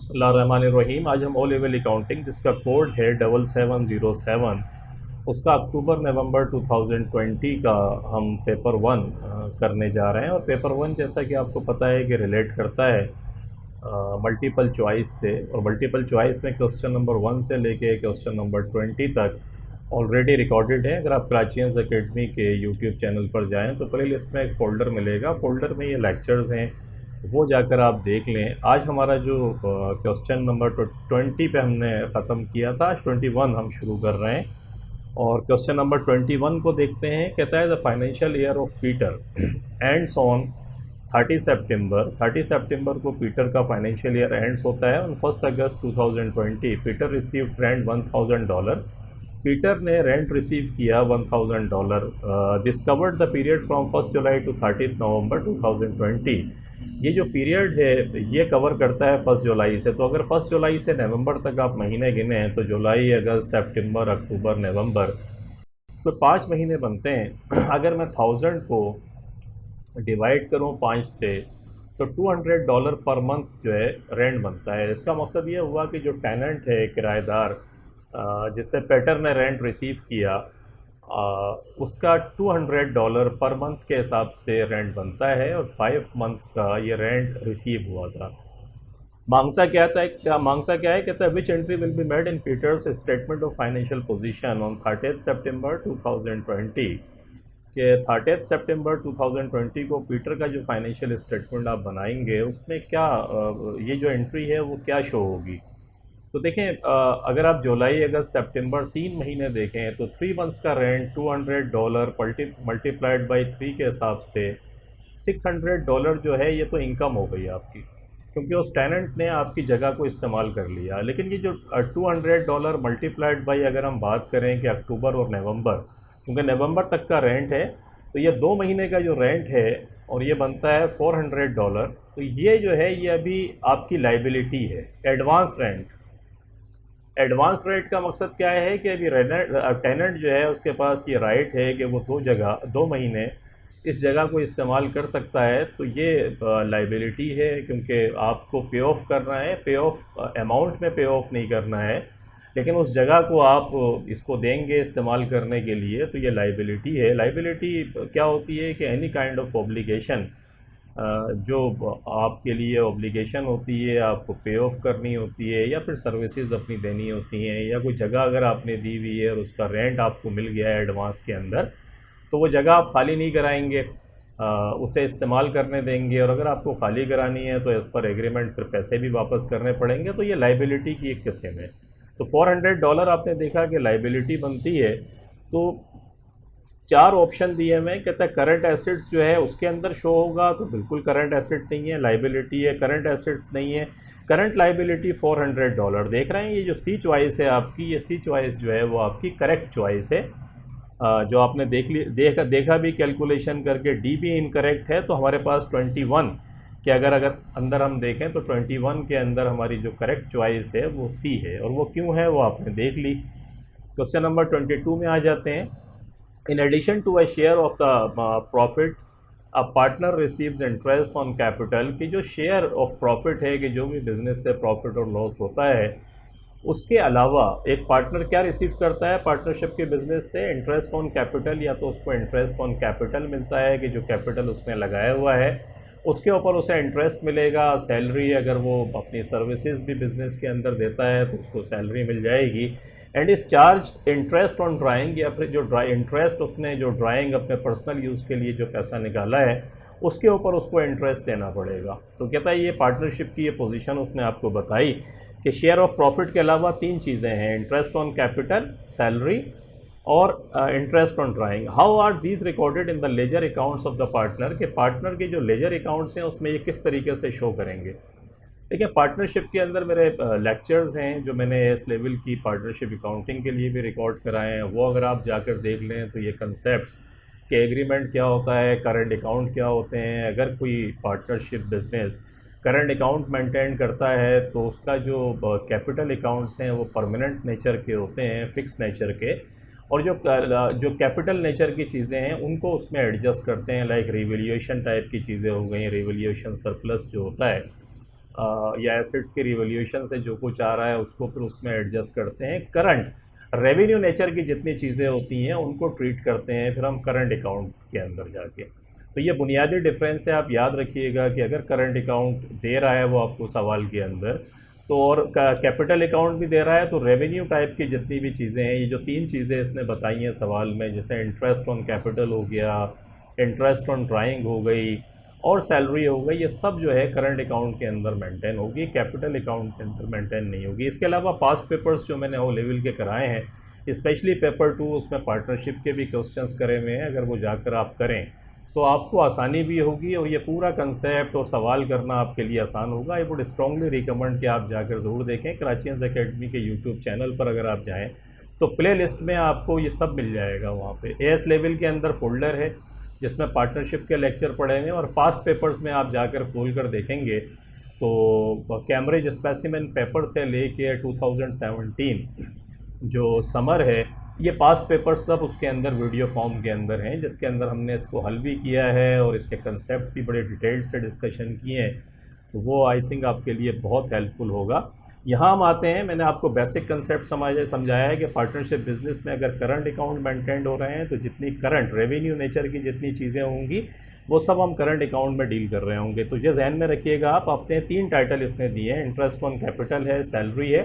बिस्मिल्लाहिर्रहमानिर्रहीम। आज हम ओ लेवल अकाउंटिंग जिसका कोड है 7707, उसका अक्टूबर नवंबर 2020 का हम पेपर वन करने जा रहे हैं। और पेपर वन जैसा कि आपको पता है कि रिलेट करता है मल्टीपल चॉइस से, और मल्टीपल चॉइस में क्वेश्चन नंबर 1 से लेके क्वेश्चन नंबर 20 तक ऑलरेडी रिकॉर्डेड है। अगर आप क्राचियंस एकेडमी के यूट्यूब चैनल पर जाएं तो प्ले लिस्ट में एक फ़ोल्डर मिलेगा, फ़ोल्डर में ये लेक्चर्स हैं, वो जाकर आप देख लें। आज हमारा जो क्वेश्चन नंबर 20 पे हमने ख़त्म किया था, आज 21 हम शुरू कर रहे हैं। और क्वेश्चन नंबर 21 को देखते हैं। कहता है the financial year of Peter ends on 30 सितंबर। 30 सितंबर को पीटर का फाइनेंशियल ईयर एंड्स होता है। ऑन 1 अगस्त 2020 पीटर रिसीव्ड रेंट $1000। पीटर ने रेंट रिसीव किया $1000। This covered the period from 1 जुलाई टू 30 नवंबर 2020। ये जो पीरियड है ये कवर करता है 1 जुलाई से। तो अगर 1 जुलाई से नवंबर तक आप महीने गिने हैं तो जुलाई, अगस्त, सितंबर, अक्टूबर, नवंबर, तो 5 महीने बनते हैं। अगर मैं 1000 को डिवाइड करूं 5 से तो $200 पर मंथ जो है रेंट बनता है। इसका मकसद ये हुआ कि जो टेनेंट है, किराएदार, जिससे पेटर ने रेंट रिसीव किया, उसका $200 पर मंथ के हिसाब से रेंट बनता है। और 5 मंथ्स का ये रेंट रिसीव हुआ था। मांगता क्या है? कहता है which entry will be made in Peter's statement of financial position on 30 September 2020 के 30 सितंबर 2020 को पीटर का जो फाइनेंशियल स्टेटमेंट आप बनाएंगे उसमें क्या ये जो एंट्री है वो क्या शो होगी। तो देखें, अगर आप जुलाई, अगस्त, सितंबर 3 महीने देखें तो 3 मंथ्स का रेंट $200 मल्टीप्लाइड बाई 3 के हिसाब से $600 जो है ये तो इनकम हो गई आपकी, क्योंकि उस टेनेंट ने आपकी जगह को इस्तेमाल कर लिया। लेकिन ये जो $200 मल्टीप्लाइड बाई अगर हम बात करें कि अक्टूबर और नवंबर, क्योंकि नवंबर तक का रेंट है तो ये 2 महीने का जो रेंट है और ये बनता है $400। तो ये जो है ये अभी आपकी लाइबिलिटी है, एडवांस रेंट। एडवांस रेट का मकसद क्या है कि अभी टेनेंट जो है उसके पास ये राइट है कि वो 2 महीने इस जगह को इस्तेमाल कर सकता है। तो ये लाइबिलिटी है, क्योंकि आपको पे ऑफ करना है, पे ऑफ अमाउंट में पे ऑफ नहीं करना है, लेकिन उस जगह को आप इसको देंगे इस्तेमाल करने के लिए, तो ये लाइबिलिटी है। लाइबिलिटी क्या होती है कि एनी काइंड ऑफ ऑब्लिगेशन, जो आपके लिए ऑब्लिगेशन होती है, आपको पे ऑफ करनी होती है, या फिर सर्विसेज अपनी देनी होती हैं, या कोई जगह अगर आपने दी हुई है और उसका रेंट आपको मिल गया है एडवांस के अंदर, तो वो जगह आप खाली नहीं कराएंगे, उसे इस्तेमाल करने देंगे। और अगर आपको खाली करानी है तो इस पर एग्रीमेंट फिर पैसे भी वापस करने पड़ेंगे। तो ये लाइबिलिटी की एक किस्म है। तो $400 आपने देखा कि लाइबिलिटी बनती है। तो 4 ऑप्शन दिए हुए। कहता है करंट एसेट्स जो है उसके अंदर शो होगा, तो बिल्कुल करंट एसेट नहीं है, लाइबिलिटी है। करंट एसेट्स नहीं है, करंट लाइबिलिटी $400। देख रहे हैं ये जो सी चॉइस है आपकी, ये सी चॉइस जो है वो आपकी करेक्ट चॉइस है। जो आपने देखा भी कैलकुलेशन करके, डी भी इनकरेक्ट है। तो हमारे पास 21 के अगर अंदर हम देखें तो 21 के अंदर हमारी जो करेक्ट चॉइस है वो सी है। और वो क्यों है वो आपने देख ली। क्वेश्चन नंबर 22 में आ जाते हैं। In addition to a share of the profit, a partner receives interest on capital। कि जो शेयर ऑफ प्रॉफिट है, कि जो भी बिजनेस से प्रॉफिट और लॉस होता है, उसके अलावा एक पार्टनर क्या रिसीव करता है पार्टनरशिप के बिजनेस से? Interest on capital. या तो उसको इंटरेस्ट ऑन कैपिटल मिलता है कि जो कैपिटल उसमें लगाया हुआ है उसके ऊपर उसे इंटरेस्ट मिलेगा। सैलरी, अगर वो अपनी सर्विसेज भी बिज़नेस के अंदर देता है तो उसको सैलरी मिल जाएगी। एंड इस चार्ज इंटरेस्ट ऑन ड्राइंग, या फिर जो इंटरेस्ट उसने जो ड्राइंग अपने पर्सनल यूज़ के लिए जो पैसा निकाला है उसके ऊपर उसको इंटरेस्ट देना पड़ेगा। तो कहता है ये पार्टनरशिप की ये पोजीशन उसने आपको बताई कि शेयर ऑफ प्रॉफिट के अलावा 3 चीज़ें हैं, इंटरेस्ट ऑन कैपिटल, सैलरी और interest on drawing. How are these recorded in the ledger accounts of the partner. के पार्टनर के जो लेजर अकाउंट्स हैं उसमें ये किस तरीके से शो करेंगे। देखिए, पार्टनरशिप के अंदर मेरे लेक्चर्स हैं जो मैंने इस लेवल की पार्टनरशिप अकाउंटिंग के लिए भी रिकॉर्ड कराए हैं। वो अगर आप जाकर देख लें तो ये कंसेप्ट्स के एग्रीमेंट क्या होता है, करंट अकाउंट क्या होते हैं। अगर कोई partnership business current account maintain करता है तो उसका जो कैपिटल अकाउंट्स हैं वो परमानेंट नेचर के होते हैं, फिक्स नेचर के। और जो कैपिटल नेचर की चीज़ें हैं उनको उसमें एडजस्ट करते हैं, लाइक रिवैल्यूएशन टाइप की चीज़ें हो गई, रिवैल्यूएशन सरप्लस जो होता है या एसेट्स के रिवैल्यूएशन से जो कुछ आ रहा है उसको फिर उसमें एडजस्ट करते हैं। करंट रेवेन्यू नेचर की जितनी चीज़ें होती हैं उनको ट्रीट करते हैं फिर हम करंट अकाउंट के अंदर जाके। तो ये बुनियादी डिफरेंस है, आप याद रखिएगा कि अगर करंट अकाउंट दे रहा है वो आपको सवाल के अंदर, तो और कैपिटल अकाउंट भी दे रहा है, तो रेवेन्यू टाइप की जितनी भी चीज़ें हैं, ये जो 3 चीज़ें इसने बताई हैं सवाल में, जैसे इंटरेस्ट ऑन कैपिटल हो गया, इंटरेस्ट ऑन ड्राइंग हो गई और सैलरी हो गई, ये सब जो है करंट अकाउंट के अंदर मेंटेन होगी, कैपिटल अकाउंट के अंदर मेंटेन नहीं होगी। इसके अलावा पास्ट पेपर्स जो मैंने ओ लेवल के कराए हैं, स्पेशली पेपर 2, उसमें पार्टनरशिप के भी क्वेश्चंस करे हुए हैं, अगर वो जाकर आप करें तो आपको आसानी भी होगी और ये पूरा कंसेप्ट और सवाल करना आपके लिए आसान होगा। आई वुड स्ट्रांगली रिकमेंड कि आप जाकर ज़रूर देखें। कराचियंस एकेडमी के यूट्यूब चैनल पर अगर आप जाएं तो प्ले लिस्ट में आपको ये सब मिल जाएगा। वहाँ पे एएस लेवल के अंदर फोल्डर है जिसमें पार्टनरशिप के लेक्चर पढ़े हुए हैं, और पास्ट पेपर्स में आप जाकर खोल कर देखेंगे तो कैम्ब्रिज स्पेसिमेन पेपर से लेके 2017 जो समर है, ये पास्ट पेपर सब उसके अंदर वीडियो फॉर्म के अंदर हैं, जिसके अंदर हमने इसको हल भी किया है और इसके कंसेप्ट भी बड़े डिटेल्ड से डिस्कशन किए हैं। तो वो आई थिंक आपके लिए बहुत हेल्पफुल होगा। यहाँ हम आते हैं, मैंने आपको बेसिक कंसेप्ट समझाया है कि पार्टनरशिप बिजनेस में अगर करंट अकाउंट मेंटेन हो रहे हैं तो जितनी करंट रेवेन्यू नेचर की जितनी चीज़ें होंगी वो सब हम करंट अकाउंट में डील कर रहे होंगे। तो ये जहन में रखिएगा आप। अपने 3 टाइटल इसने दिए हैं, इंटरेस्ट ऑन कैपिटल है, सैलरी है,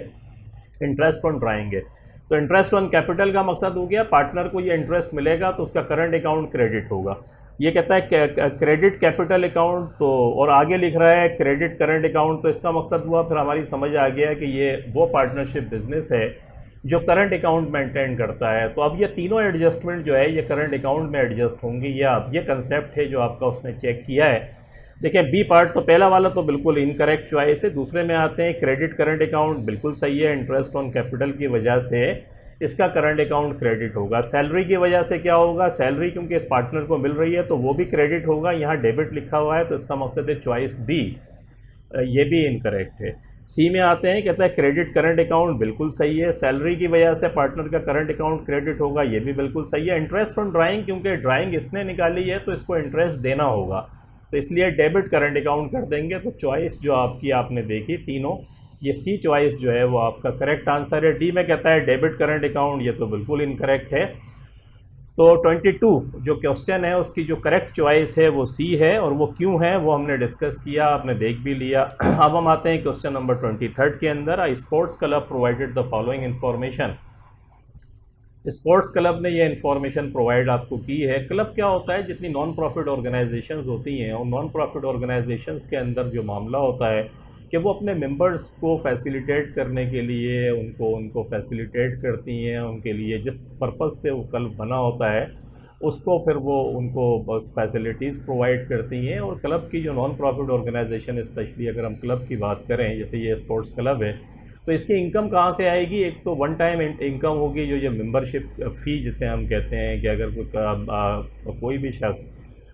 इंटरेस्ट ऑन ड्राइंग है। तो इंटरेस्ट ऑन कैपिटल का मकसद हो गया पार्टनर को ये इंटरेस्ट मिलेगा तो उसका करंट अकाउंट क्रेडिट होगा। ये कहता है क्रेडिट कैपिटल अकाउंट, तो और आगे लिख रहा है क्रेडिट करंट अकाउंट। तो इसका मकसद हुआ, फिर हमारी समझ आ गया कि ये वो पार्टनरशिप बिजनेस है जो करंट अकाउंट मेंटेन करता है। तो अब ये तीनों एडजस्टमेंट जो है ये करंट अकाउंट में एडजस्ट होंगी। ये कंसेप्ट है जो आपका उसने चेक किया है। देखिए बी पार्ट तो पहला वाला तो बिल्कुल इनकरेक्ट चॉइस है। दूसरे में आते हैं क्रेडिट करंट अकाउंट, बिल्कुल सही है। इंटरेस्ट ऑन कैपिटल की वजह से इसका करंट अकाउंट क्रेडिट होगा। सैलरी की वजह से क्या होगा, सैलरी क्योंकि इस पार्टनर को मिल रही है तो वो भी क्रेडिट होगा। यहाँ डेबिट लिखा हुआ है तो इसका मकसद है चॉइस बी, ये भी इनकरेक्ट है। सी में आते हैं, कहता है क्रेडिट करंट अकाउंट, बिल्कुल सही है। सैलरी की वजह से पार्टनर का करंट अकाउंट क्रेडिट होगा, ये भी बिल्कुल सही है। इंटरेस्ट ऑन ड्राइंग, क्योंकि ड्राइंग इसने निकाली है तो इसको इंटरेस्ट देना होगा, तो इसलिए डेबिट करंट अकाउंट कर देंगे। तो चॉइस जो आपकी आपने देखी तीनों, ये सी चॉइस जो है वो आपका करेक्ट आंसर है। डी में कहता है डेबिट करंट अकाउंट, ये तो बिल्कुल इनकरेक्ट है। तो 22 जो क्वेश्चन है उसकी जो करेक्ट चॉइस है वो सी है, और वो क्यों है वो हमने डिस्कस किया, आपने देख भी लिया। अब हम आते हैं क्वेश्चन नंबर 23 के अंदर। Sports club provided the following information. Sports club ने ये इन्फॉर्मेशन प्रोवाइड आपको की है। क्लब क्या होता है, जितनी नॉन प्रॉफिट ऑर्गेनाइजेशंस होती हैं और नॉन प्रॉफिट ऑर्गेनाइजेशंस के अंदर जो मामला होता है कि वो अपने मेंबर्स को फैसिलिटेट करने के लिए उनको फैसिलिटेट करती हैं, उनके लिए जिस पर्पस से वो क्लब बना होता है उसको फिर वो उनको बस फैसिलिटीज़ प्रोवाइड करती हैं। और क्लब की जो नॉन प्रॉफिट ऑर्गेनाइजेशन, स्पेशली अगर हम क्लब की बात करें, जैसे ये स्पोर्ट्स क्लब है, तो इसकी इनकम कहाँ से आएगी। एक तो वन टाइम इनकम होगी, जो ये मेंबरशिप फ़ी जिसे हम कहते हैं, कि अगर कोई भी शख्स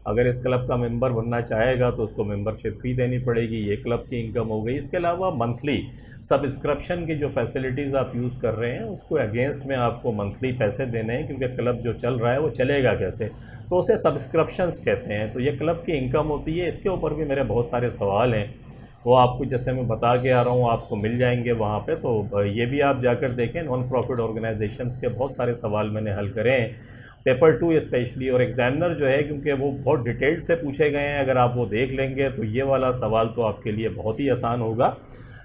अगर इस क्लब का मेंबर बनना चाहेगा तो उसको मेंबरशिप फ़ी देनी पड़ेगी, ये क्लब की इनकम हो गई। इसके अलावा मंथली सब्सक्रिप्शन की जो फैसिलिटीज़ आप यूज़ कर रहे हैं उसको अगेंस्ट में आपको मंथली पैसे देने हैं, क्योंकि क्लब जो चल रहा है वो चलेगा कैसे, तो उसे सब्सक्रिप्शंस कहते हैं। तो ये क्लब की इनकम होती है। इसके ऊपर भी मेरे बहुत सारे सवाल हैं, वो आपको जैसे मैं बता के आ रहा हूँ आपको मिल जाएंगे वहाँ पे, तो ये भी आप जाकर देखें। नॉन प्रॉफिट ऑर्गेनाइजेशंस के बहुत सारे सवाल मैंने हल करे हैं, पेपर 2 स्पेशली। और एग्जामिनर जो है, क्योंकि वो बहुत डिटेल्ड से पूछे गए हैं, अगर आप वो देख लेंगे तो ये वाला सवाल तो आपके लिए बहुत ही आसान होगा।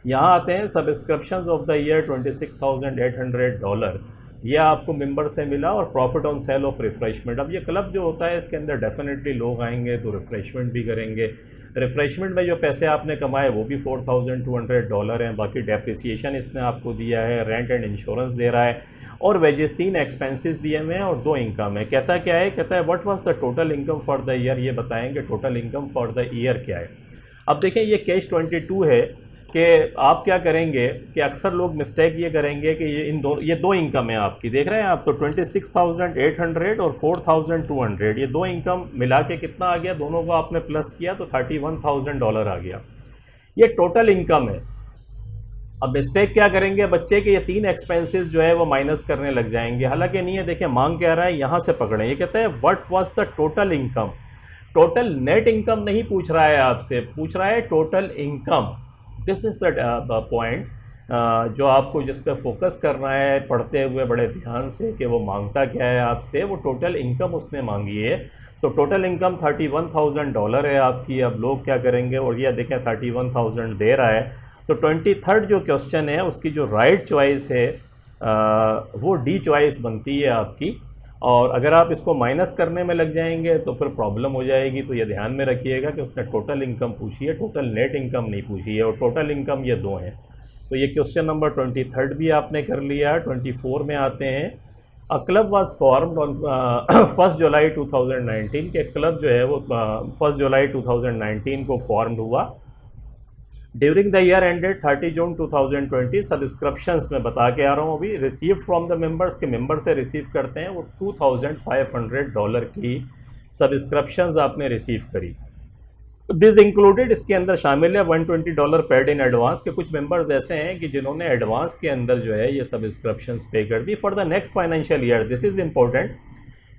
यहाँ आते हैं सब्सक्रिप्शंस ऑफ द ईयर $26,800, ये आपको मेंबर से मिला। और profit on sale of refreshment, अब ये क्लब जो होता है इसके अंदर डेफिनेटली लोग आएंगे तो रिफ़्रेशमेंट भी करेंगे। रिफ़्रेशमेंट में जो पैसे आपने कमाए वो भी $4,200 हैं। बाकी डेप्रिसिएशन इसने आपको दिया है, रेंट एंड इंश्योरेंस दे रहा है, और वेजेस 3 एक्सपेंसेस दिए हुए हैं, और 2 इनकम है। कहता क्या है, कहता है what was the total income for the year, ये बताएंगे total income for the year क्या है। अब देखें ये केस 22 है कि आप क्या करेंगे कि अक्सर लोग मिस्टेक ये करेंगे कि ये दो इनकम है आपकी, देख रहे हैं आप, तो 26,800 और 4,200, ये 2 इनकम मिला के कितना आ गया, दोनों को आपने प्लस किया तो $31,000 आ गया। ये टोटल इनकम है। अब मिस्टेक क्या करेंगे बच्चे कि ये 3 एक्सपेंसेस जो है वो माइनस करने लग जाएंगे, हालांकि नहीं है। देखिए मांग क्या रहा है, यहाँ से पकड़ें। ये कहता है what was the total income. Total net income नहीं पूछ रहा है आपसे, पूछ रहा है total income. This is the point जो आपको जिस पे फोकस करना है पढ़ते हुए बड़े ध्यान से कि वो मांगता क्या है आपसे। वो टोटल इनकम उसने मांगी है, तो टोटल इनकम $31,000 है आपकी। अब लोग क्या करेंगे, और ये देखें 31,000 दे रहा है। तो 23rd जो क्वेश्चन है उसकी जो राइट चॉइस है वो डी चॉइस बनती है आपकी। और अगर आप इसको माइनस करने में लग जाएंगे तो फिर प्रॉब्लम हो जाएगी। तो ये ध्यान में रखिएगा कि उसने टोटल इनकम पूछी है, टोटल नेट इनकम नहीं पूछी है, और टोटल इनकम ये दो हैं। तो ये क्वेश्चन नंबर 23rd भी आपने कर लिया। 24 में आते हैं। A club was formed on 1 जुलाई 2019 के क्लब जो है वो 1 जुलाई 2019 को फॉर्म्ड हुआ। During the year ended 30 June 2020 subscriptions में बता के आ रहा हूँ अभी, रिसीव फ्रॉम द मेंबर्स के मेंबर से रिसीव करते हैं वो $2,500 की सब्सक्रिप्शंस आपने रिसीव करी। दिस इंक्लूडेड, इसके अंदर शामिल है $120 पेड इन एडवांस के। कुछ मेंबर्स ऐसे हैं कि जिन्होंने एडवांस के अंदर जो है ये सब्सक्रिप्शंस पे कर दी for the next financial year. This is important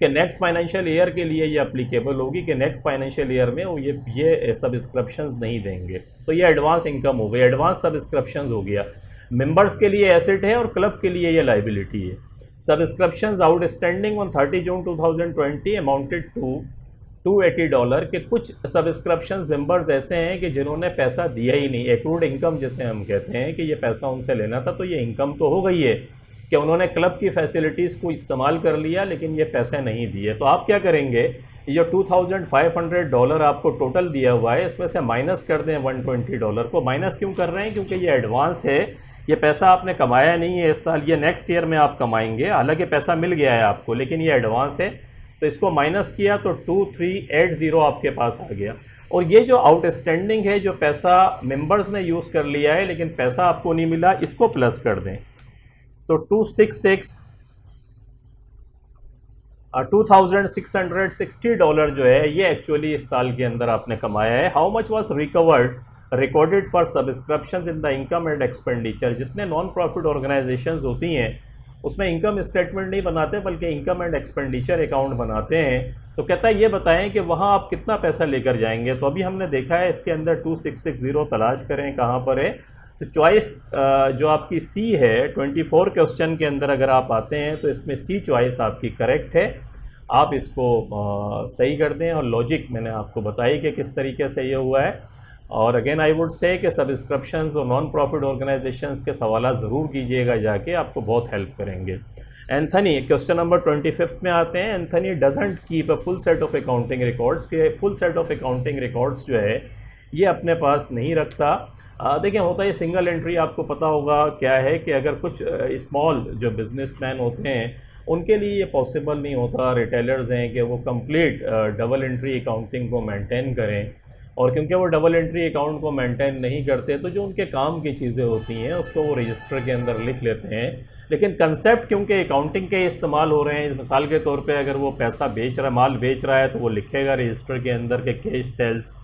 कि नेक्स्ट फाइनेंशियल ईयर के लिए ये अप्लीकेबल होगी कि नेक्स्ट फाइनेंशियल ईयर में वो ये सब्सक्रिप्शंस नहीं देंगे। तो ये एडवांस इनकम हो गई, एडवांस सब्सक्रिप्शंस हो गया। मेंबर्स के लिए एसेट है और क्लब के लिए ये लाइबिलिटी है। Subscriptions outstanding on 30 June 2020 amounted to $280 के। कुछ सब्सक्रिप्शंस मेंबर्स ऐसे हैं कि जिन्होंने पैसा दिया ही नहीं, एक्रूड इनकम जिसे हम कहते हैं कि ये पैसा उनसे लेना था, तो ये इनकम तो हो गई है कि उन्होंने क्लब की फैसिलिटीज़ को इस्तेमाल कर लिया लेकिन ये पैसे नहीं दिए। तो आप क्या करेंगे, ये $2,500 आपको टोटल दिया हुआ है, इसमें से माइनस कर दें $120 को। माइनस क्यों कर रहे हैं, क्योंकि ये एडवांस है, ये पैसा आपने कमाया नहीं है इस साल, ये नेक्स्ट ईयर में आप कमाएंगे। हालांकि पैसा मिल गया है आपको लेकिन ये एडवांस है, तो इसको माइनस किया तो 2380 आपके पास आ गया। और ये जो आउटस्टैंडिंग है, जो पैसा मेंबर्स ने यूज़ कर लिया है लेकिन पैसा आपको नहीं मिला, इसको प्लस कर दें तो $2,660 जो है ये एक्चुअली इस साल के अंदर आपने कमाया है। How much was recorded for subscriptions in the income and expenditure. जितने नॉन प्रॉफिट ऑर्गेनाइजेशंस होती हैं उसमें इनकम स्टेटमेंट नहीं बनाते बल्कि इनकम एंड एक्सपेंडिचर अकाउंट बनाते हैं। तो कहता है ये बताएं कि वहाँ आप कितना पैसा लेकर जाएंगे। तो अभी हमने देखा है इसके अंदर 2660 तलाश करें कहाँ पर है। तो चॉइस जो आपकी सी है 24 क्वेश्चन के अंदर अगर आप आते हैं तो इसमें सी चॉइस आपकी करेक्ट है। आप इसको सही कर दें। और लॉजिक मैंने आपको बताई कि किस तरीके से ये हुआ है। और अगेन आई वुड से कि सब्सक्रिप्शंस और नॉन प्रॉफिट ऑर्गेनाइजेशंस के सवाल ज़रूर कीजिएगा जाके, आपको बहुत हेल्प करेंगे। एंथनी, क्वेश्चन नंबर 25 में आते हैं। Anthony doesn't keep a full set of accounting records के। Full set of accounting records जो है ये अपने पास नहीं रखता। देखिए होता है सिंगल एंट्री, आपको पता होगा क्या है कि अगर कुछ स्मॉल जो बिजनेसमैन होते हैं उनके लिए ये पॉसिबल नहीं होता, रिटेलर्स हैं, कि वो कंप्लीट डबल एंट्री अकाउंटिंग को मेंटेन करें। और क्योंकि वो डबल एंट्री अकाउंट को मेंटेन नहीं करते तो जो उनके काम की चीज़ें होती हैं उसको वो रजिस्टर के अंदर लिख लेते हैं। लेकिन कंसेप्ट क्योंकि अकाउंटिंग के इस्तेमाल हो रहे हैं, मिसाल के तौर पे अगर वो पैसा बेच रहा, माल बेच रहा है तो वो लिखेगा रजिस्टर के अंदर के कैश सेल्स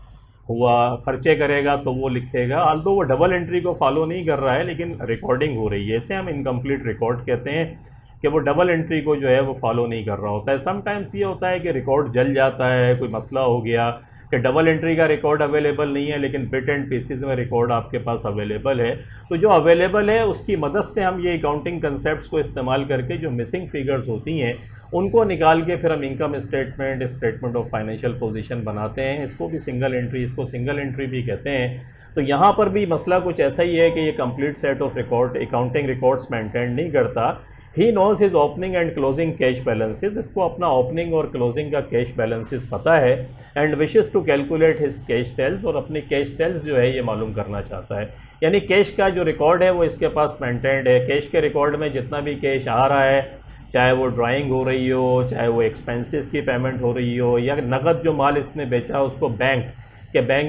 हुआ, खर्चे करेगा तो वो लिखेगा। आल्दो वो डबल एंट्री को फॉलो नहीं कर रहा है लेकिन रिकॉर्डिंग हो रही है, इसे हम इनकम्प्लीट रिकॉर्ड कहते हैं कि वो डबल एंट्री को जो है वो फॉलो नहीं कर रहा होता है। समटाइम्स ये होता है कि रिकॉर्ड जल जाता है, कोई मसला हो गया कि डबल एंट्री का रिकॉर्ड अवेलेबल नहीं है लेकिन बिट एंड पीसेस में रिकॉर्ड आपके पास अवेलेबल है। तो जो अवेलेबल है उसकी मदद से हम ये अकाउंटिंग कंसेप्ट्स को इस्तेमाल करके जो मिसिंग फिगर्स होती हैं उनको निकाल के फिर हम income statement, statement of financial position बनाते हैं। इसको भी सिंगल एंट्री, इसको सिंगल एंट्री भी कहते हैं। तो यहाँ पर भी मसला कुछ ऐसा ही है कि ये complete set of record accounting records maintain नहीं करता। He knows his opening and closing cash balances. इसको अपना ओपनिंग और क्लोजिंग का कैश बैलेंसेस पता है। And wishes to calculate his cash sales, और अपने कैश सेल्स जो है ये मालूम करना चाहता है। यानी कैश का जो रिकॉर्ड है वो इसके पास मेंटेन्ड है। कैश के रिकॉर्ड में जितना भी कैश आ रहा है, चाहे वो ड्राइंग हो रही हो, चाहे वो एक्सपेंसेस की पेमेंट हो रही हो, या नकद जो माल इसने बेचा उसको बैंक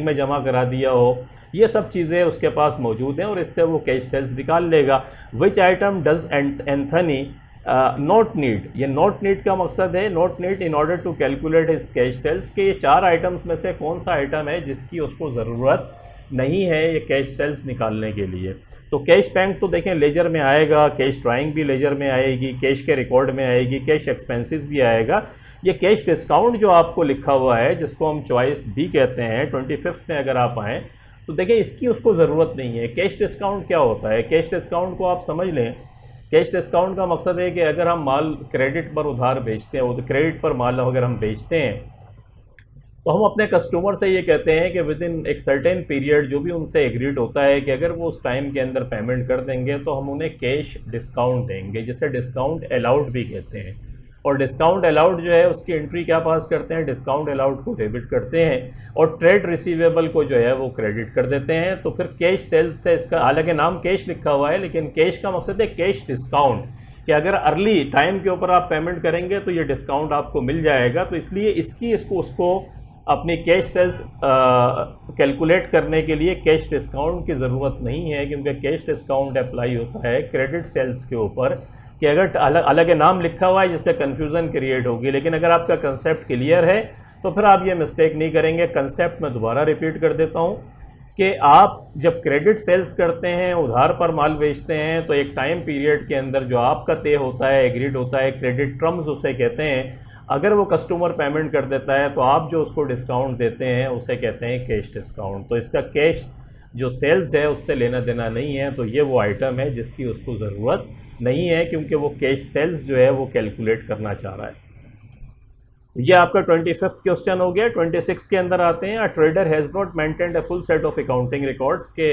में जमा करा दिया हो, ये सब चीज़ें उसके पास मौजूद हैं और इससे वो कैश सेल्स निकाल लेगा। Which item does Anthony not need. ये नॉट नीड का मकसद है not need in order to calculate his cash sales, के ये 4 आइटम्स में से कौन सा आइटम है जिसकी उसको ज़रूरत नहीं है ये कैश सेल्स निकालने के लिए। तो कैश बैंक तो देखें लेजर में आएगा, कैश ड्राइंग भी लेजर में आएगी, कैश के रिकॉर्ड में आएगी, कैश एक्सपेंसेस भी आएगा। ये कैश डिस्काउंट जो आपको लिखा हुआ है जिसको हम चॉइस बी कहते हैं 25 में अगर आप आएँ तो देखिए इसकी उसको ज़रूरत नहीं है। कैश डिस्काउंट क्या होता है? कैश डिस्काउंट को आप समझ लें, कैश डिस्काउंट का मकसद है कि अगर हम माल क्रेडिट पर उधार बेचते हैं, वो क्रेडिट पर माल अगर हम बेचते हैं तो हम अपने कस्टमर से ये कहते हैं कि विद इन एक सर्टेन पीरियड जो भी उनसे एग्रीड होता है कि अगर वो उस टाइम के अंदर पेमेंट कर देंगे तो हम उन्हें कैश डिस्काउंट देंगे, जिसे डिस्काउंट अलाउड भी कहते हैं। और डिस्काउंट अलाउड जो है उसकी एंट्री क्या पास करते हैं? डिस्काउंट अलाउड को डेबिट करते हैं और ट्रेड रिसीवेबल को जो है वो क्रेडिट कर देते हैं। तो फिर कैश सेल्स से, इसका हालांकि नाम कैश लिखा हुआ है लेकिन कैश का मकसद है कैश डिस्काउंट, कि अगर अर्ली टाइम के ऊपर आप पेमेंट करेंगे तो ये डिस्काउंट आपको मिल जाएगा। तो इसलिए इसको उसको अपनी कैश सेल्स कैलकुलेट करने के लिए कैश डिस्काउंट की ज़रूरत नहीं है, क्योंकि कैश डिस्काउंट अप्लाई होता है क्रेडिट सेल्स के ऊपर, कि अगर अलग अलग नाम लिखा हुआ है जिससे कन्फ्यूज़न क्रिएट होगी। लेकिन अगर आपका कंसेप्ट क्लियर है तो फिर आप ये मिस्टेक नहीं करेंगे। कंसेप्ट मैं दोबारा रिपीट कर देता हूँ कि आप जब क्रेडिट सेल्स करते हैं, उधार पर माल बेचते हैं, तो एक टाइम पीरियड के अंदर जो आपका तय होता है, एग्रीड होता है, क्रेडिट टर्म्स उसे कहते हैं, अगर वो कस्टमर पेमेंट कर देता है तो आप जो उसको डिस्काउंट देते हैं उसे कहते हैं कैश डिस्काउंट। तो इसका कैश जो सेल्स है उससे लेना देना नहीं है। तो ये वो आइटम है जिसकी उसको ज़रूरत नहीं है, क्योंकि वो कैश सेल्स जो है वो कैलकुलेट करना चाह रहा है। ये आपका 25th क्वेश्चन हो गया। 26 के अंदर आते हैं। A trader has not maintained a full set of accounting records, के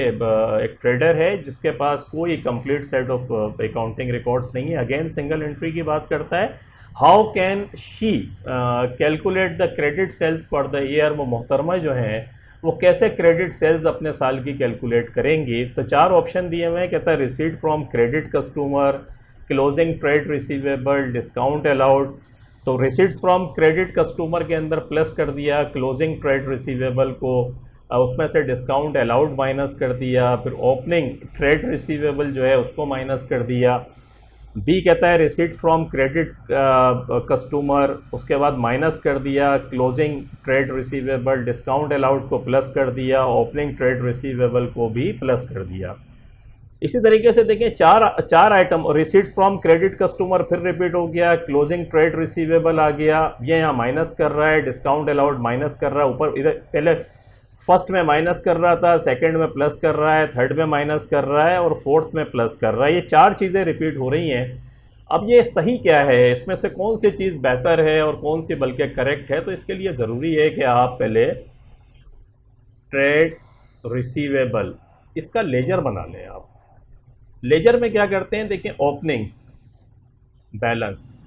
एक ट्रेडर है जिसके पास कोई complete set of accounting records नहीं है। अगेन सिंगल एंट्री की बात करता है। How can she calculate the credit sales for the year? वो मोहतरमा जो हैं वो कैसे क्रेडिट सेल्स अपने साल की कैलकुलेट करेंगी? तो 4 ऑप्शन दिए हुए हैं। कहता है receipt from credit customer, closing trade receivable, discount allowed. तो रिसीट्स फ्रॉम क्रेडिट कस्टमर के अंदर प्लस कर दिया, क्लोजिंग ट्रेड रिसीवेबल को उसमें से डिस्काउंट अलाउड माइनस कर दिया, फिर ओपनिंग ट्रेड रिसीवेबल जो है उसको माइनस कर दिया। बी कहता है रिसीट फ्रॉम क्रेडिट कस्टमर, उसके बाद माइनस कर दिया closing trade receivable, discount allowed को प्लस कर दिया, ओपनिंग ट्रेड रिसीवेबल को भी प्लस कर दिया। इसी तरीके से देखें चार item, receipts from credit customer फिर रिपीट हो गया, क्लोजिंग ट्रेड रिसीवेबल आ गया, ये यहाँ माइनस कर रहा है, डिस्काउंट अलाउड माइनस कर रहा है, ऊपर इधर पहले फर्स्ट में माइनस कर रहा था, सेकंड में प्लस कर रहा है, थर्ड में माइनस कर रहा है और फोर्थ में प्लस कर रहा है। ये 4 चीज़ें रिपीट हो रही हैं। अब ये सही क्या है, इसमें से कौन सी चीज़ बेहतर है और कौन सी बल्कि करेक्ट है? तो इसके लिए ज़रूरी है कि आप पहले ट्रेड रिसीवेबल इसका लेजर बना लें। आप लेजर में क्या करते हैं, देखिए ओपनिंग बैलेंस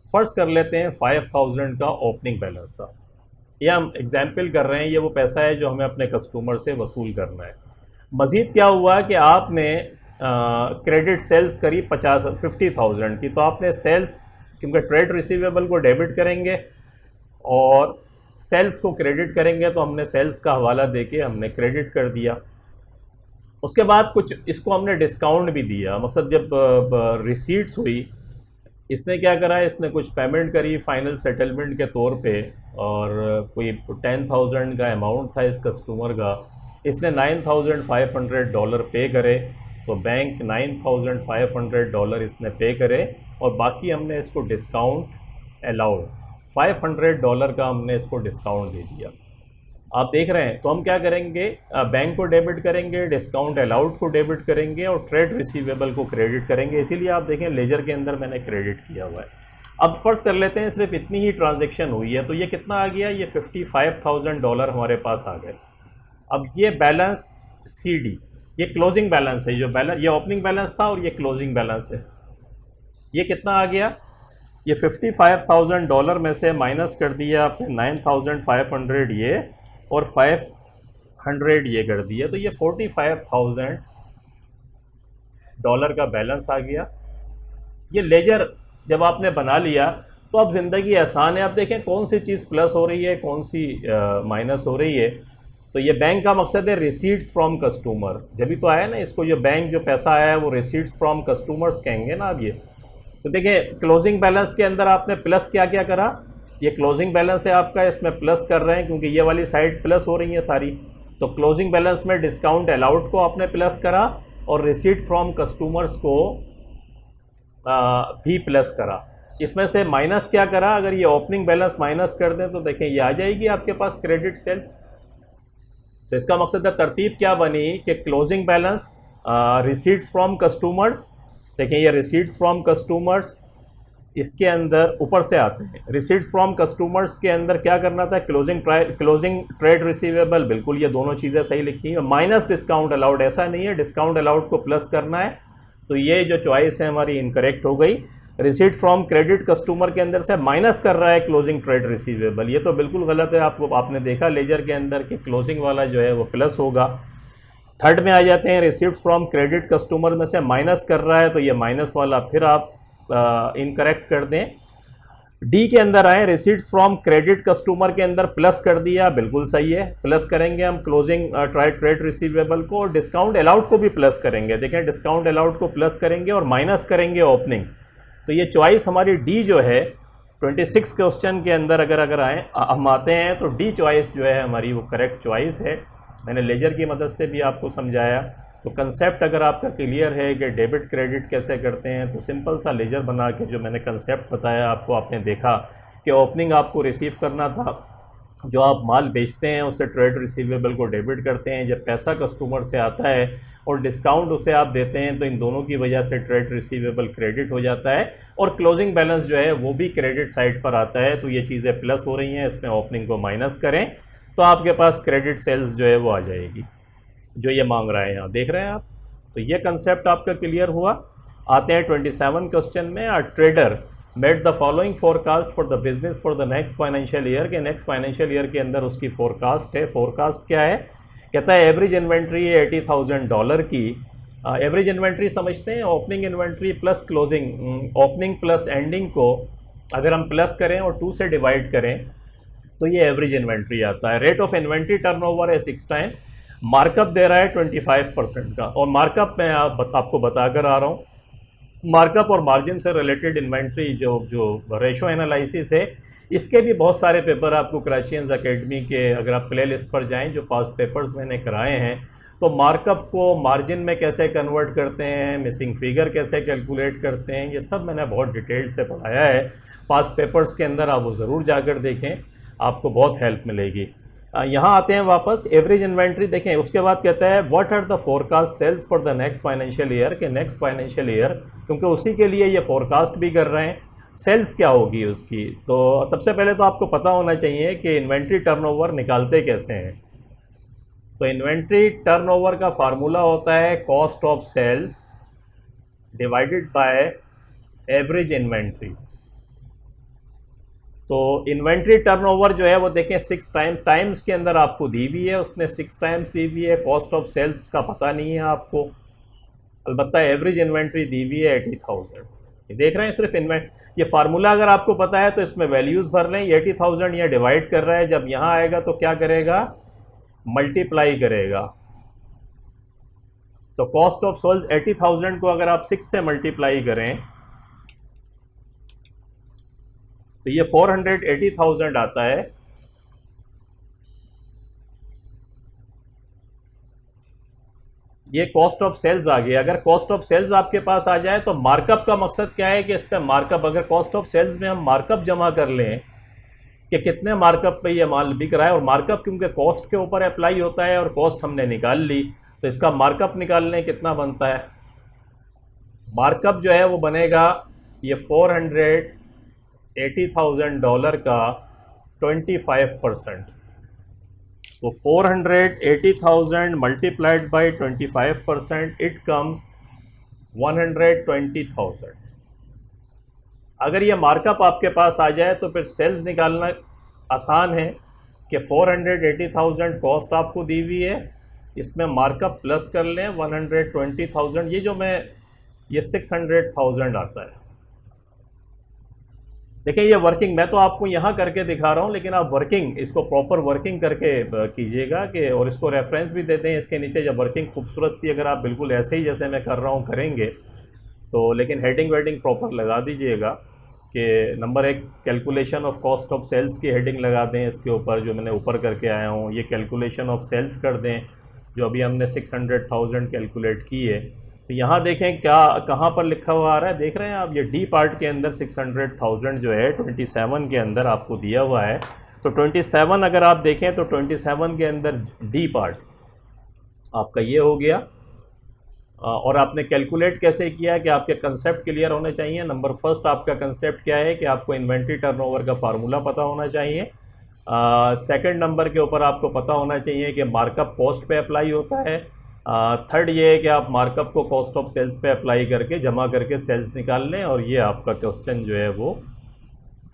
फर्स्ट कर लेते हैं। 5000 का ओपनिंग बैलेंस था, ये हम एग्जाम्पल कर रहे हैं, ये वो पैसा है जो हमें अपने कस्टमर से वसूल करना है। मज़ीद क्या हुआ कि आपने क्रेडिट सेल्स करी 50,000 की, तो आपने सेल्स, क्योंकि ट्रेड रिसीवेबल को डेबिट करेंगे और सेल्स को क्रेडिट करेंगे, तो हमने सेल्स का हवाला देके हमने क्रेडिट कर दिया। उसके बाद कुछ इसको हमने डिस्काउंट भी दिया, मकसद जब रिसीट्स हुई, इसने क्या करा, इसने कुछ पेमेंट करी फाइनल सेटलमेंट के तौर पे, और कोई 10,000 का अमाउंट था इस कस्टमर का, इसने $9,500 पे करे, तो बैंक $9,500 इसने पे करे और बाकी हमने इसको डिस्काउंट अलाउड $500 का हमने इसको डिस्काउंट दे दिया। आप देख रहे हैं, तो हम क्या करेंगे, बैंक को डेबिट करेंगे, डिस्काउंट अलाउड को डेबिट करेंगे और ट्रेड रिसीवेबल को क्रेडिट करेंगे। इसीलिए आप देखें लेजर के अंदर मैंने क्रेडिट किया हुआ है। अब फर्स्ट कर लेते हैं सिर्फ इतनी ही ट्रांजैक्शन हुई है, तो ये कितना आ गया, ये $55,000 हमारे पास आ गए। अब ये बैलेंस CD, ये क्लोजिंग बैलेंस है, जो बैलेंस, ये ओपनिंग बैलेंस था और ये क्लोजिंग बैलेंस है। ये कितना आ गया, ये $55,000 में से माइनस कर दिया आपने 9,500 ये और 500 ये कर दिया, तो ये $45,000 का बैलेंस आ गया। ये लेजर जब आपने बना लिया तो अब ज़िंदगी आसान है। अब देखें कौन सी चीज़ प्लस हो रही है, कौन सी माइनस हो रही है। तो ये बैंक का मकसद है रिसीट्स फ्रॉम कस्टमर, जब भी तो आया ना, इसको ये बैंक जो पैसा आया है वो रिसीट्स फ्रॉम कस्टमर्स कहेंगे ना अब ये। तो देखिए क्लोजिंग बैलेंस के अंदर आपने प्लस क्या क्या करा, ये क्लोजिंग बैलेंस है आपका, इसमें प्लस कर रहे हैं क्योंकि ये वाली साइड प्लस हो रही है सारी। तो क्लोजिंग बैलेंस में डिस्काउंट अलाउड को आपने प्लस करा और रिसीट फ्रॉम कस्टमर्स को भी प्लस करा। इसमें से माइनस क्या करा, अगर ये ओपनिंग बैलेंस माइनस कर दें तो देखें ये आ जाएगी आपके पास क्रेडिट सेल्स। तो इसका मकसद है तरतीब क्या बनी कि closing balance, receipts from customers, देखिए ये रिसीट्स फ्रॉम कस्टमर्स इसके अंदर ऊपर से आते हैं। रिसीट्स फ्रॉम कस्टमर्स के अंदर क्या करना था, क्लोजिंग ट्रेड रिसीवेबल, बिल्कुल ये दोनों चीज़ें सही लिखी हैं। माइनस डिस्काउंट अलाउड, ऐसा नहीं है डिस्काउंट अलाउड को प्लस करना है, तो ये जो चॉइस है हमारी इनकरेक्ट हो गई। रिसीट फ्रॉम क्रेडिट कस्टमर के अंदर से माइनस कर रहा है क्लोजिंग ट्रेड रिसीवेबल, ये तो बिल्कुल गलत है। आपने देखा लेजर के अंदर कि क्लोजिंग वाला जो है वो प्लस होगा। थर्ड में आ जाते हैं, रिसीट फ्रॉम क्रेडिट कस्टमर में से माइनस कर रहा है, तो ये माइनस वाला फिर आप इनकरेक्ट कर दें। डी के अंदर आए, रिसीट्स फ्रॉम क्रेडिट कस्टमर के अंदर प्लस कर दिया, बिल्कुल सही है, प्लस करेंगे हम क्लोजिंग ट्रेड रिसीवेबल को, और डिस्काउंट अलाउड को भी प्लस करेंगे। देखें डिस्काउंट अलाउड को प्लस करेंगे और माइनस करेंगे ओपनिंग, तो ये चॉइस हमारी डी जो है 26 क्वेश्चन के अंदर अगर आए हम आते हैं तो डी चॉइस जो है हमारी वो करेक्ट चॉइस है। मैंने लेजर की मदद से भी आपको समझाया। तो कंसेप्ट अगर आपका क्लियर है कि डेबिट क्रेडिट कैसे करते हैं, तो सिंपल सा लेजर बना के जो मैंने कंसेप्ट बताया आपको, आपने देखा कि ओपनिंग आपको रिसीव करना था, जो आप माल बेचते हैं उससे ट्रेड रिसीवेबल को डेबिट करते हैं, जब पैसा कस्टमर से आता है और डिस्काउंट उसे आप देते हैं तो इन दोनों की वजह से ट्रेड रिसीवेबल क्रेडिट हो जाता है, और क्लोजिंग बैलेंस जो है वो भी क्रेडिट साइड पर आता है। तो ये चीज़ें प्लस हो रही हैं, इसमें ओपनिंग को माइनस करें तो आपके पास क्रेडिट सेल्स जो है वो आ जाएगी, जो ये मांग रहा है यहाँ देख रहे हैं आप। तो ये कंसेप्ट आपका क्लियर हुआ। आते हैं 27 क्वेश्चन में। A trader made the following forecast for the business for the next financial year, के नेक्स्ट फाइनेंशियल ईयर के अंदर उसकी फोरकास्ट है। फोरकास्ट क्या है, कहता है एवरेज इन्वेंट्री है $80,000 की। एवरेज इन्वेंट्री समझते हैं, opening inventory plus closing, opening plus ending को अगर हम प्लस करें और 2 से डिवाइड करें तो ये एवरेज इन्वेंट्री आता है। रेट ऑफ इन्वेंट्री टर्नओवर है 6 टाइम्स। मार्कअप दे रहा है 25% का, और मार्कअप मैं आपको बताकर आ रहा हूँ। मार्कअप और मार्जिन से रिलेटेड इन्वेंट्री जो रेशो एनालिसिस है, इसके भी बहुत सारे पेपर आपको कराचियंस एकेडमी के, अगर आप प्ले लिस्ट पर जाएं जो पास्ट पेपर्स मैंने कराए हैं, तो मार्कअप को मार्जिन में कैसे कन्वर्ट करते हैं, मिसिंग फिगर कैसे कैलकुलेट करते हैं, ये सब मैंने बहुत डिटेल से पढ़ाया है पास्ट पेपर्स के अंदर। आप वो ज़रूर जाकर देखें, आपको बहुत हेल्प मिलेगी। यहाँ आते हैं वापस, एवरेज इन्वेंट्री देखें, उसके बाद कहता है what are the forecast sales for the next financial year, के नेक्स्ट फाइनेंशियल ईयर, क्योंकि उसी के लिए ये फोरकास्ट भी कर रहे हैं, सेल्स क्या होगी उसकी। तो सबसे पहले तो आपको पता होना चाहिए कि इन्वेंट्री टर्नओवर निकालते कैसे हैं। तो इन्वेंट्री टर्नओवर का फार्मूला होता है cost of sales divided by average inventory. तो इन्वेंट्री टर्नओवर जो है वो देखें 6 टाइम्स के अंदर आपको दी हुई है, उसने 6 टाइम्स दी हुई है। कॉस्ट ऑफ सेल्स का पता नहीं है आपको, अलबत्ता एवरेज इन्वेंट्री दी हुई है 80,000। ये देख रहे हैं सिर्फ ये फार्मूला अगर आपको पता है तो इसमें वैल्यूज़ भर लें। 80,000 यहाँ डिवाइड कर रहा है, जब यहाँ आएगा तो क्या करेगा, मल्टीप्लाई करेगा। तो कॉस्ट ऑफ सेल्स 80,000 को अगर आप 6 से मल्टीप्लाई करें तो ये 480,000 आता है। ये कॉस्ट ऑफ सेल्स आ गया। अगर कॉस्ट ऑफ सेल्स आपके पास आ जाए तो मार्कअप का मकसद क्या है कि इस पर मार्कअप, अगर कॉस्ट ऑफ सेल्स में हम मार्कअप जमा कर लें कि कितने मार्कअप पे ये माल बिक रहा है, और मार्कअप क्योंकि कॉस्ट के ऊपर अप्लाई होता है और कॉस्ट हमने निकाल ली, तो इसका मार्कअप निकालने कितना बनता है। मार्कअप जो है वो बनेगा ये $480,000 का 25%। तो 480,000 मल्टीप्लाइड बाई 25%, इट कम्स 120,000। अगर ये मार्कअप आपके पास आ जाए तो फिर सेल्स निकालना आसान है कि 480,000 कॉस्ट आपको दी हुई है, इसमें मार्कअप प्लस कर लें 120,000, ये 600,000 आता है। देखिए ये वर्किंग मैं तो आपको यहाँ करके दिखा रहा हूँ, लेकिन आप वर्किंग इसको प्रॉपर वर्किंग करके कीजिएगा कि, और इसको रेफरेंस भी देते हैं इसके नीचे। जब वर्किंग खूबसूरत सी अगर आप बिल्कुल ऐसे ही जैसे मैं कर रहा हूँ करेंगे तो, लेकिन हेडिंग वेडिंग प्रॉपर लगा दीजिएगा कि number 1 calculation of cost of sales की हेडिंग लगा दें इसके ऊपर, जो मैंने ऊपर करके आया हूँ। ये कैलकुलेशन ऑफ सेल्स कर दें जो अभी हमने 600,000 कैलकुलेट की है। तो यहाँ देखें क्या कहाँ पर लिखा हुआ आ रहा है, देख रहे हैं आप, ये डी पार्ट के अंदर 600,000 जो है 27 के अंदर आपको दिया हुआ है। तो 27 अगर आप देखें तो 27 के अंदर डी पार्ट आपका ये हो गया। और आपने कैलकुलेट कैसे किया कि आपके कंसेप्ट क्लियर होने चाहिए। नंबर फर्स्ट आपका कंसेप्ट क्या है कि आपको इन्वेंट्री टर्नओवर का फार्मूला पता होना चाहिए। सेकंड नंबर के ऊपर आपको पता होना चाहिए कि मार्कअप कॉस्ट पे अप्लाई होता है। थर्ड ये है कि आप मार्कअप को कॉस्ट ऑफ सेल्स पे अप्लाई करके जमा करके सेल्स निकाल लें और ये आपका क्वेश्चन जो है वो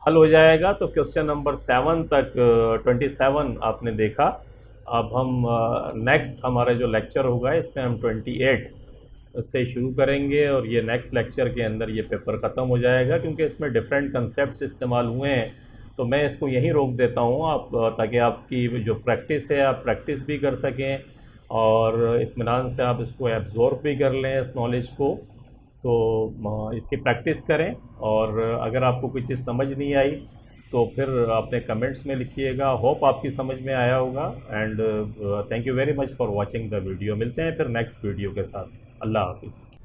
हल हो जाएगा। तो क्वेश्चन नंबर 7 तक 27 आपने देखा। अब हम नेक्स्ट हमारा जो लेक्चर होगा इसमें हम 28 से शुरू करेंगे और ये नेक्स्ट लेक्चर के अंदर ये पेपर ख़त्म हो जाएगा, क्योंकि इसमें डिफरेंट कंसेप्ट्स इस्तेमाल हुए हैं। तो मैं इसको यहीं रोक देता हूँ आप ताकि आपकी जो प्रैक्टिस है आप प्रैक्टिस भी कर सकें और इत्मीनान से आप इसको एब्जॉर्ब भी कर लें इस नॉलेज को। तो इसकी प्रैक्टिस करें और अगर आपको कोई चीज़ समझ नहीं आई तो फिर अपने कमेंट्स में लिखिएगा। होप आपकी समझ में आया होगा and thank you very much for watching the video. मिलते हैं फिर नेक्स्ट वीडियो के साथ। अल्लाह हाफिज़।